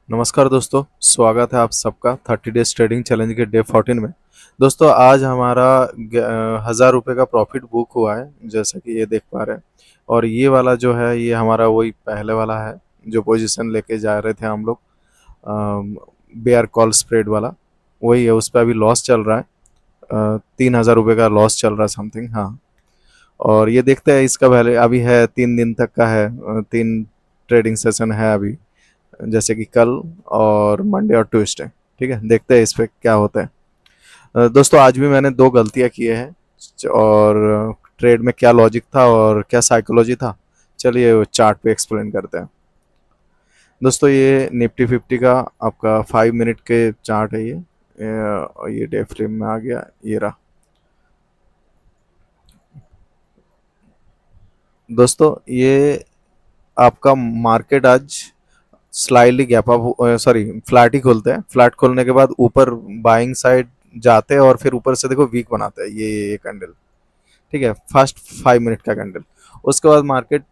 नमस्कार दोस्तों, स्वागत है आप सबका 30 डेज ट्रेडिंग चैलेंज के डे 14 में। दोस्तों आज हमारा 1000 रुपये का प्रॉफिट बुक हुआ है, जैसा कि ये देख पा रहे हैं। और ये वाला जो है ये हमारा वही पहले वाला है जो पोजीशन लेके जा रहे थे हम लोग, बेयर कॉल स्प्रेड वाला वही है। उस पर अभी लॉस चल रहा है, 3000 रुपये का लॉस चल रहा है समथिंग। हाँ, और ये देखते हैं इसका वैल्यू अभी है 3 दिन तक का है, 3 ट्रेडिंग सेशन है अभी, जैसे कि कल और मंडे और ट्यूसडे। ठीक है, देखते हैं इस पे क्या होता है। दोस्तों आज भी मैंने 2 गलतियां किए हैं, और ट्रेड में क्या लॉजिक था और क्या साइकोलॉजी था, चलिए वो चार्ट पे एक्सप्लेन करते हैं। दोस्तों ये निफ्टी 50 का आपका 5 मिनट के चार्ट है ये डे फ्रेम में आ गया, ये रहा। दोस्तों ये आपका मार्केट आज slightly gap up, sorry flat ही खोलते हैं। फ्लैट खोलने के बाद ऊपर बाइंग साइड जाते हैं और फिर ऊपर से देखो वीक बनाते हैं ये कैंडल। ठीक है, फर्स्ट 5 मिनट का कैंडल। उसके बाद मार्केट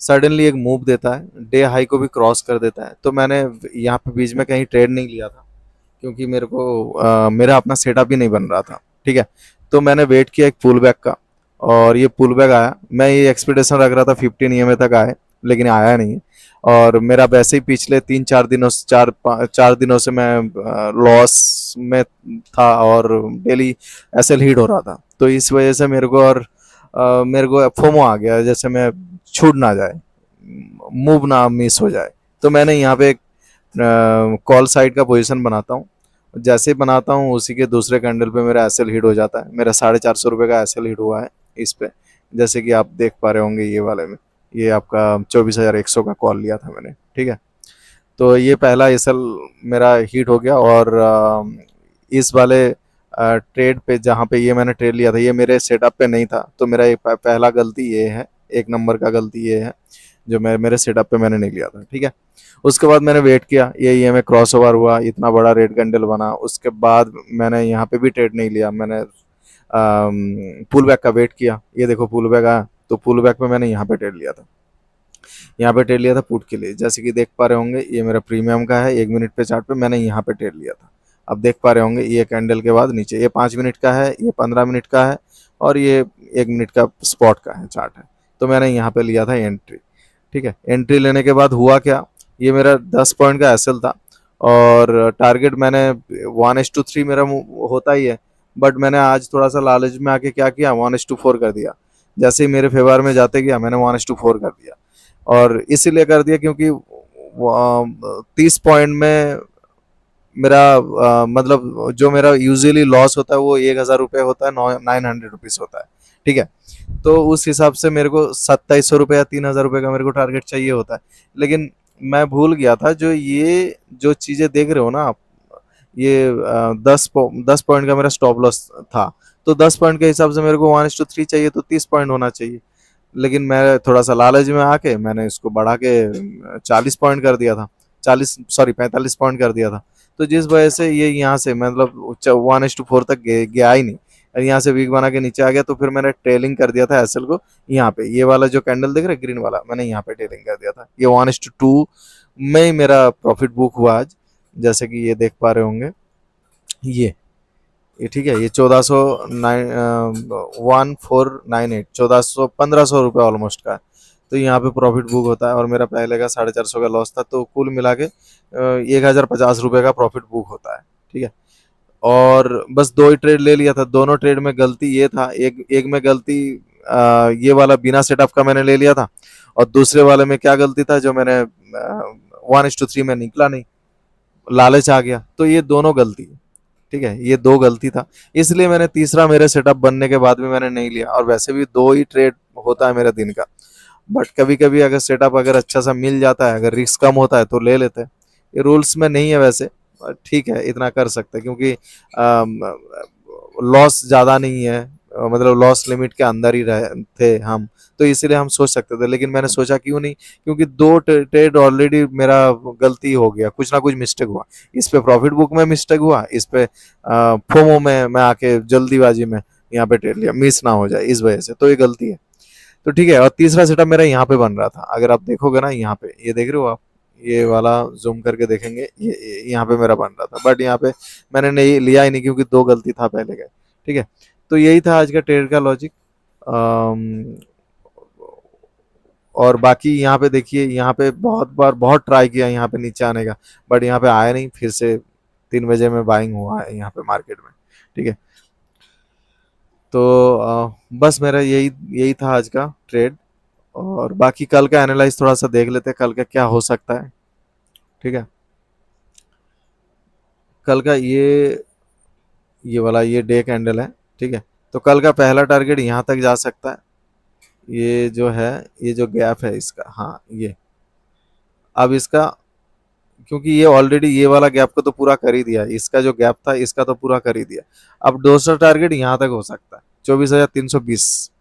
सडनली एक मूव देता है, डे हाई को भी क्रॉस कर देता है। तो मैंने यहाँ पे बीच में कहीं ट्रेड नहीं लिया था, क्योंकि मेरा अपना सेटअप ही नहीं बन रहा था। ठीक है, तो मैंने वेट किया एक पुल बैक का, और ये पुल बैक आया। मैं ये एक्सपेक्टेशन रख रहा था 15 EMA तक आए, लेकिन आया नहीं। और मेरा वैसे ही पिछले 3-4 दिनों से मैं लॉस में था, और डेली एसएल हीट हो रहा था। तो इस वजह से मेरे को फोमो आ गया, जैसे मैं छूट ना जाए, मूव ना मिस हो जाए। तो मैंने यहाँ पे कॉल साइड का पोजीशन बनाता हूँ। जैसे ही बनाता हूँ उसी के दूसरे कैंडल पे मेरा एसएल हिट हो जाता है। मेरा 450 रुपये का एसएल हिट हुआ है इस पे, जैसे कि आप देख पा रहे होंगे ये वाले में। ये आपका 24,100 का कॉल लिया था मैंने। ठीक है, तो ये पहला एसएल मेरा हिट हो गया। और इस वाले ट्रेड पे जहाँ पे ये मैंने ट्रेड लिया था, ये मेरे सेटअप पे नहीं था। तो मेरा पहला गलती ये है, 1 नंबर का गलती ये है, जो मेरे सेटअप पे मैंने नहीं लिया था। ठीक है, उसके बाद मैंने वेट किया, ये ईएमए क्रॉस ओवर हुआ, इतना बड़ा रेड कैंडल बना। उसके बाद मैंने यहाँ पे भी ट्रेड नहीं लिया, मैंने पुल बैक का वेट किया। ये देखो पुल बैक आया, तो पुल बैक में मैंने यहाँ पे ट्रेड लिया था। यहाँ पे ट्रेड लिया था पुट के लिए, जैसे कि देख पा रहे होंगे ये मेरा प्रीमियम का है। 1 मिनट पे चार्ट पे मैंने यहाँ पे ट्रेड लिया था। अब देख पा रहे होंगे ये कैंडल के बाद नीचे, ये 5 मिनट का है, ये 15 मिनट का है, और ये 1 मिनट का स्पॉट का है चार्ट है। तो मैंने यहाँ पे लिया था एंट्री। ठीक है, एंट्री लेने के बाद हुआ क्या, ये मेरा 10 पॉइंट का एसएल था, और टारगेट मैंने 1:3 मेरा होता ही है। बट मैंने आज थोड़ा सा लालच में आके क्या किया, 1:4 कर दिया। जैसे ही मेरे फेवर में जाते गया मैंने 1:4 कर दिया। और इसीलिए कर दिया क्योंकि 30 पॉइंट में मेरा मतलब जो मेरा यूजुअली लॉस होता है वो 1,000 रुपये होता है, 900 रुपीज़ होता है। ठीक है, तो उस हिसाब से मेरे को 2700 रुपये या 3000 रुपये का मेरे को टारगेट चाहिए होता है। लेकिन मैं भूल गया था, जो चीज़ें देख रहे हो ना आप, ये 10 पॉइंट का मेरा स्टॉप लॉस था। तो 10 पॉइंट के हिसाब से मेरे को 1:3 चाहिए, तो 30 पॉइंट होना चाहिए। लेकिन मैं थोड़ा सा लालच में आके मैंने इसको बढ़ा के 40 पॉइंट कर दिया था, 45 पॉइंट कर दिया था। तो जिस वजह से ये यहाँ से मतलब 1:4 तक गया ही नहीं, और यहाँ से वीक बना के नीचे आ गया। तो फिर मैंने ट्रेलिंग कर दिया था एसएल को यहाँ पे, ये वाला जो कैंडल देख रहे ग्रीन वाला, मैंने यहाँ पे ट्रेलिंग कर दिया था। ये 1:2 में ही मेरा प्रॉफिट बुक हुआ आज, जैसे कि ये देख पा रहे होंगे। ये ठीक है, ये 1498, 1500 रुपये ऑलमोस्ट का है। तो यहाँ पे प्रॉफिट बुक होता है, और मेरा पहले का 450 का लॉस था, तो कुल मिला के 1050 रुपये का प्रॉफिट बुक होता है। ठीक है, और बस 2 ही ट्रेड ले लिया था। दोनों ट्रेड में गलती ये था, एक एक में गलती ये वाला बिना सेटअप का मैंने ले लिया था, और दूसरे वाले में क्या गलती था, जो मैंने 1:3 में निकला नहीं, लालच आ गया। तो ये दोनों गलती है। ठीक है, ये 2 गलती था, इसलिए मैंने तीसरा मेरे सेटअप बनने के बाद भी मैंने नहीं लिया। और वैसे भी 2 ही ट्रेड होता है मेरा दिन का, बट कभी कभी अगर सेटअप अगर अच्छा सा मिल जाता है, अगर रिस्क कम होता है तो ले लेते हैं। ये रूल्स में नहीं है वैसे, ठीक है इतना कर सकते हैं, क्योंकि लॉस ज़्यादा नहीं है, मतलब लॉस लिमिट के अंदर ही रहे थे हम। तो इसीलिए हम सोच सकते थे, लेकिन मैंने सोचा क्यों नहीं, क्योंकि 2 ट्रेड ऑलरेडी मेरा गलती हो गया, कुछ ना कुछ मिस्टेक हुआ। इस पे प्रॉफिट बुक में मिस्टेक हुआ, इस पे फोमो में मैं आके जल्दीबाजी में यहाँ पे ट्रेड लिया, मिस ना हो जाए इस वजह से। तो ये गलती है। तो ठीक है, और तीसरा सेटअप मेरा यहाँ पे बन रहा था, अगर आप देखोगे ना यहाँ पे, ये देख रहे हो आप, ये वाला जूम करके देखेंगे, ये यहाँ पे मेरा बन रहा था, बट यहाँ पे मैंने नहीं लिया ही नहीं क्योंकि दो गलती था पहले का। ठीक है, तो यही था आज का ट्रेड का लॉजिक। और बाकी यहाँ पे देखिए, यहाँ पे बहुत बार बहुत ट्राई किया यहाँ पे नीचे आने का, बट यहाँ पे आया नहीं। फिर से 3 बजे में बाइंग हुआ है यहाँ पे मार्केट में। ठीक है, तो बस मेरा यही यही था आज का ट्रेड। और बाकी कल का एनालाइज थोड़ा सा देख लेते हैं, कल का क्या हो सकता है। ठीक है, कल का ये वाला ये डे कैंडल है। ठीक है, तो कल का पहला टारगेट यहाँ तक जा सकता है। ये जो है, ये जो गैप है इसका, हाँ ये, अब इसका, क्योंकि ये ऑलरेडी ये वाला गैप को तो पूरा कर ही दिया, इसका जो गैप था इसका तो पूरा कर ही दिया। अब दूसरा टारगेट यहाँ तक हो सकता है 24,320।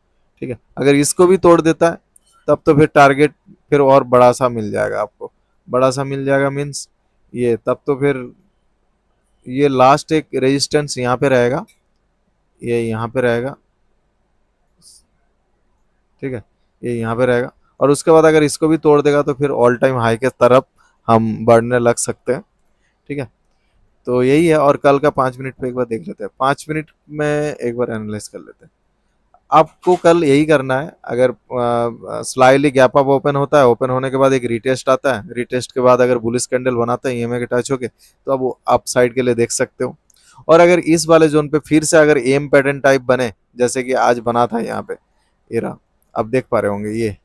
ठीक है, अगर इसको भी तोड़ देता है तब तो फिर टारगेट फिर और बड़ा सा मिल जाएगा आपको। बड़ा सा मिल जाएगा मीन्स ये, तब तो फिर ये लास्ट एक रेजिस्टेंस यहाँ पे रहेगा, ये यहाँ पे रहेगा। ठीक है, ये यहाँ पे रहेगा, और उसके बाद अगर इसको भी तोड़ देगा तो फिर ऑल टाइम हाई के तरफ हम बढ़ने लग सकते हैं। ठीक है, तो यही है। और कल का 5 मिनट पे एक बार देख लेते हैं, 5 मिनट में एक बार एनालाइज कर लेते हैं। आपको कल यही करना है, अगर स्लाइडली गैप अप ओपन होता है, ओपन होने के बाद एक रिटेस्ट आता है, रिटेस्ट के बाद अगर बुलिश कैंडल बनाता है ईएमए के टच होके, तो अब अप साइड के लिए देख सकते हो। और अगर इस वाले जोन पे फिर से अगर एम पैटर्न टाइप बने, जैसे कि आज बना था यहाँ पे, ये रहा, अब देख पा रहे होंगे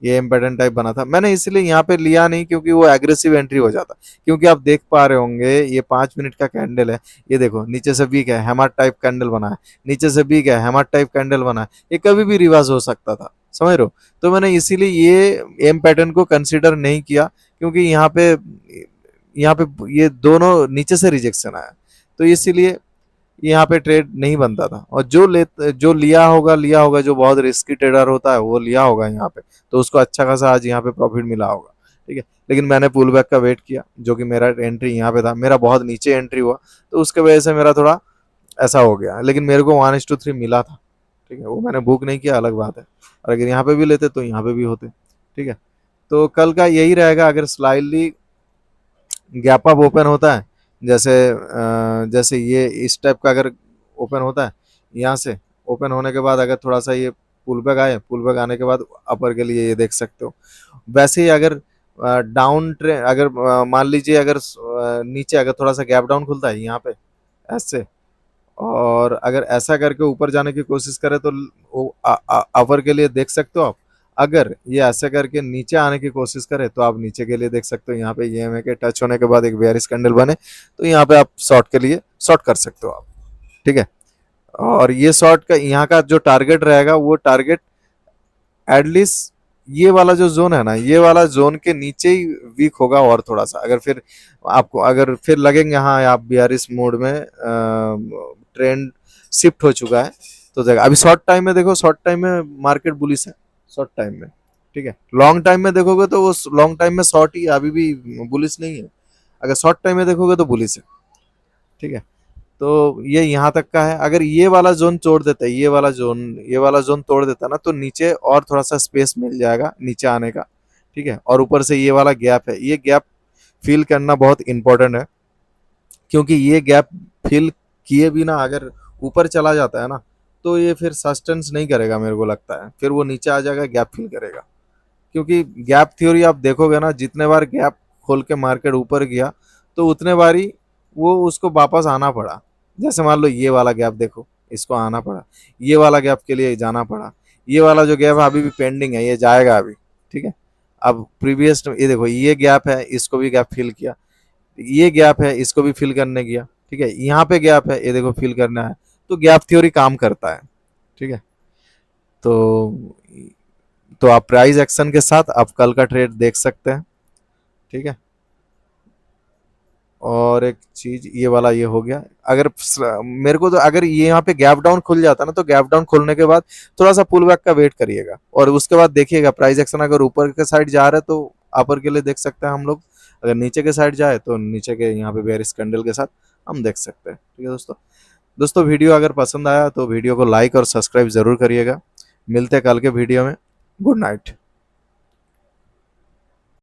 ये एम्पेडन टाइप बना था। मैंने इसलिए यहाँ पे लिया नहीं क्योंकि वो एग्रेसिव एंट्री हो जाता, क्योंकि आप देख पा रहे होंगे ये 5 मिनट का कैंडल है। ये देखो नीचे से वीक है, हैमर टाइप कैंडल बना है, नीचे से वीक है, हैमर टाइप कैंडल बना है, ये कभी भी रिवर्स हो सकता था, समझ रहे हो। तो मैंने इसीलिए ये एम पैटर्न को कंसिडर नहीं किया, क्योंकि यहाँ पे ये दोनों नीचे से रिजेक्शन आया, तो इसीलिए यहाँ पे ट्रेड नहीं बनता था। और जो लिया होगा जो बहुत रिस्की ट्रेडर होता है वो लिया होगा यहाँ पे, तो उसको अच्छा खासा आज यहाँ पे प्रॉफिट मिला होगा। ठीक है, लेकिन मैंने पुल बैक का वेट किया, जो कि मेरा एंट्री यहाँ पे था, मेरा बहुत नीचे एंट्री हुआ, तो उसके वजह से मेरा थोड़ा ऐसा हो गया, लेकिन मेरे को 1:3 मिला था। ठीक है, वो मैंने बुक नहीं किया, अलग बात है, और अगर यहाँ पे भी लेते तो यहाँ पे भी होते। ठीक है, तो कल का यही रहेगा, अगर स्लाइडली गैप अप ओपन होता है, जैसे ये इस टाइप का अगर ओपन होता है, यहाँ से ओपन होने के बाद अगर थोड़ा सा ये पुल बैक आए, पुल बैक आने के बाद अपर के लिए ये देख सकते हो। वैसे ही अगर डाउन ट्रेंड, अगर मान लीजिए अगर नीचे अगर थोड़ा सा गैप डाउन खुलता है यहाँ पे ऐसे, और अगर ऐसा करके ऊपर जाने की कोशिश करे तो वो अपर के लिए देख सकते हो आप। अगर ये ऐसे करके नीचे आने की कोशिश करे तो आप नीचे के लिए देख सकते हो। यहाँ पे ईएमए के टच होने के बाद एक बेयरिश कैंडल बने, तो यहाँ पे आप शॉर्ट के लिए शॉर्ट कर सकते हो आप। ठीक है, और ये शॉर्ट का यहाँ का जो टारगेट रहेगा, वो टारगेट एटलीस्ट ये वाला जो जोन है ना, ये वाला जोन के नीचे ही वीक होगा, और थोड़ा सा अगर फिर आपको अगर फिर लगेंगे हाँ आप बीआरएस मोड में ट्रेंड शिफ्ट हो चुका है, तो देखा अभी शॉर्ट टाइम में देखो, शॉर्ट टाइम में मार्केट बुलिश है शॉर्ट टाइम में। ठीक है, लॉन्ग टाइम में देखोगे तो वो लॉन्ग टाइम में शॉर्ट ही अभी भी बुलिश नहीं है, अगर शॉर्ट टाइम में देखोगे तो बुलिश है। ठीक है, तो ये यहाँ तक का है। अगर ये वाला जोन तोड़ देता है, ये वाला जोन तोड़ देता है ना, तो नीचे और थोड़ा सा स्पेस मिल जाएगा नीचे आने का। ठीक है, और ऊपर से ये वाला गैप है, ये गैप फिल करना बहुत इंपॉर्टेंट है, क्योंकि ये गैप फिल किए बिना अगर ऊपर चला जाता है ना, तो ये फिर सस्टेंस नहीं करेगा, मेरे को लगता है फिर वो नीचे आ जाएगा, गैप फिल करेगा। क्योंकि गैप थ्योरी आप देखोगे ना, जितने बार गैप खोल के मार्केट ऊपर गया, तो उतने बारी वो उसको वापस आना पड़ा। जैसे मान लो ये वाला गैप देखो, इसको आना पड़ा, ये वाला गैप के लिए जाना पड़ा, ये वाला जो गैप है अभी भी पेंडिंग है, ये जाएगा अभी। ठीक है, अब प्रीवियस ये देखो, ये गैप है, इसको भी गैप फिल किया, ये गैप है, इसको भी फिल करने गया। ठीक है, यहाँ पे गैप है, ये देखो फिल करना है, तो गैप थ्योरी काम करता है। ठीक है, तो आप प्राइस एक्शन के साथ आप कल का ट्रेड देख सकते हैं। ठीक है, और एक चीज ये वाला ये हो गया। अगर मेरे को तो अगर ये यहाँ पे गैप डाउन खुल जाता ना, तो गैप डाउन खुलने के बाद थोड़ा सा पुल बैक का वेट करिएगा, और उसके बाद देखिएगा प्राइस एक्शन अगर ऊपर के साइड जा रहा है तो अपर के लिए देख सकते हैं हम लोग, अगर नीचे के साइड जाए तो नीचे के यहाँ पे बेयरिश कैंडल के साथ हम देख सकते हैं। ठीक है दोस्तों, वीडियो अगर पसंद आया तो वीडियो को लाइक और सब्सक्राइब जरूर करिएगा। मिलते हैं कल के वीडियो में। Good night.